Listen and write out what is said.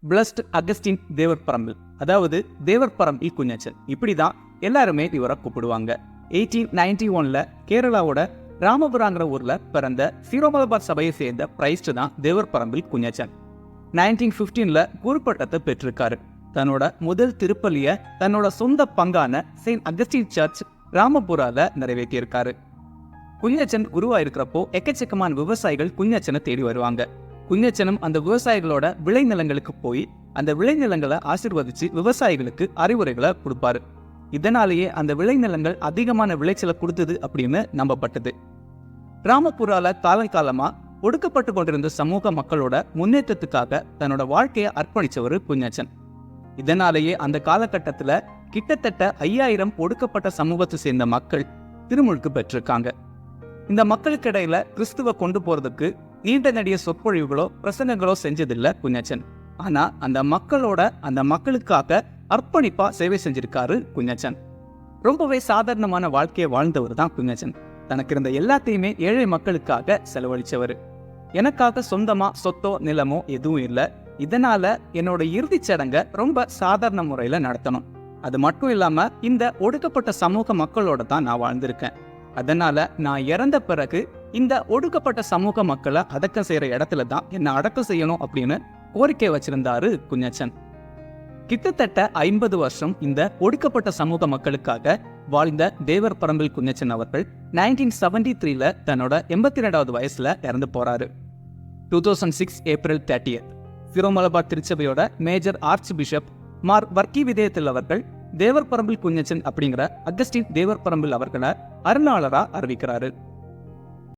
Blessed Augustine தேவர்பரம்பில், அதாவது தேவர்பரம்பில் குஞ்சச்சன், இப்படிதான் எல்லாருமே இவரை கூப்பிடுவாங்க. 1891 கேரளாவோட ராமபுராங்கிற ஊர்ல பிறந்த சீரோமலபார் சபையை சேர்ந்த பிரைஸ்ட் தான் தேவர்பரம்பில் குஞ்சச்சன். 1915 குரு பட்டத்தை பெற்றிருக்காரு. தன்னோட முதல் திருப்பலிய தன்னோட சொந்த பங்கான செயின்ட் அகஸ்டின் சர்ச் ராமபுரால நிறைவேற்றியிருக்காரு. குஞ்சச்சன் குருவா இருக்கிறப்போ எக்கச்சக்கமான விவசாயிகள் குஞ்சச்சனை தேடி வருவாங்க. குஞ்சச்சனும் அந்த விவசாயிகளோட விளைநிலங்களுக்கு போய் அந்த விளைநிலங்களை ஆசீர்வதிச்சு விவசாயிகளுக்கு அறிவுரைகளை கொடுப்பாரு. இதனாலேயே அந்த விளைநிலங்கள் அதிகமான விளைச்சலை கொடுத்தது அப்படின்னு நம்பப்பட்டது. ராமபுரால காலமா ஒடுக்கப்பட்டு கொண்டிருந்த சமூக மக்களோட முன்னேற்றத்துக்காக தன்னோட வாழ்க்கையை அர்ப்பணிச்சவர் குஞ்சச்சன். இதனாலேயே அந்த காலகட்டத்துல கிட்டத்தட்ட 5000 ஒடுக்கப்பட்ட சமூகத்தை சேர்ந்த மக்கள் திருமுழுக்கு பெற்றிருக்காங்க. இந்த மக்களுக்கு இடையில கிறிஸ்துவ கொண்டு போறதுக்கு நீண்ட நடிய சொற்பொழிவுகளோ பிரசங்கங்களோ செஞ்சதில்லை குஞ்சச்சன். ஆனா அந்த மக்களுக்காக அர்ப்பணிப்பா சேவை செஞ்சிருக்காரு குஞ்சச்சன். ரொம்பவே சாதாரணமான வாழ்க்கையை வாழ்ந்தவர் தான் குஞ்சச்சன். தனக்கு இருந்த எல்லாத்தையுமே ஏழை மக்களுக்காக செலவழிச்சவர். எனக்காக சொந்தமா சொத்தோ நிலமோ எதுவும் இல்லை, இதனால என்னோட இறுதி சடங்கை ரொம்ப சாதாரண முறையில நடத்தணும், அது மட்டும் இல்லாம இந்த ஒடுக்கப்பட்ட சமூக மக்களோட தான் நான் வாழ்ந்திருக்கேன், அதனால நான் இறந்த பிறகு இந்த ஒடுக்கப்பட்ட சமூக மக்களை அடக்கம் செய்யற இடத்துல தான் என்ன அடக்கம் செய்யணும் அப்படின்னு கோரிக்கை வச்சிருந்தாரு குஞ்சச்சன். கிட்டத்தட்ட 50 வருஷம் இந்த ஒடுக்கப்பட்ட சமூக மக்களுக்காக வாழ்ந்த தேவர்பரம்பில் குஞ்சச்சன் அவர்கள் 1973 தன்னோட 82வது வயசுல இறந்து போறாரு. 2006 ஏப்ரல் 30 சீரோமலபார் திருச்சபையோட major archbishop Mar Varkey விதேயத்தில் அவர்கள் தேவர்பரம்பில் குஞ்சச்சன் அப்படிங்கிற அகஸ்டின் தேவர்பரம்பில் அவர்களை அருளாளரா அறிவிக்கிறாரு.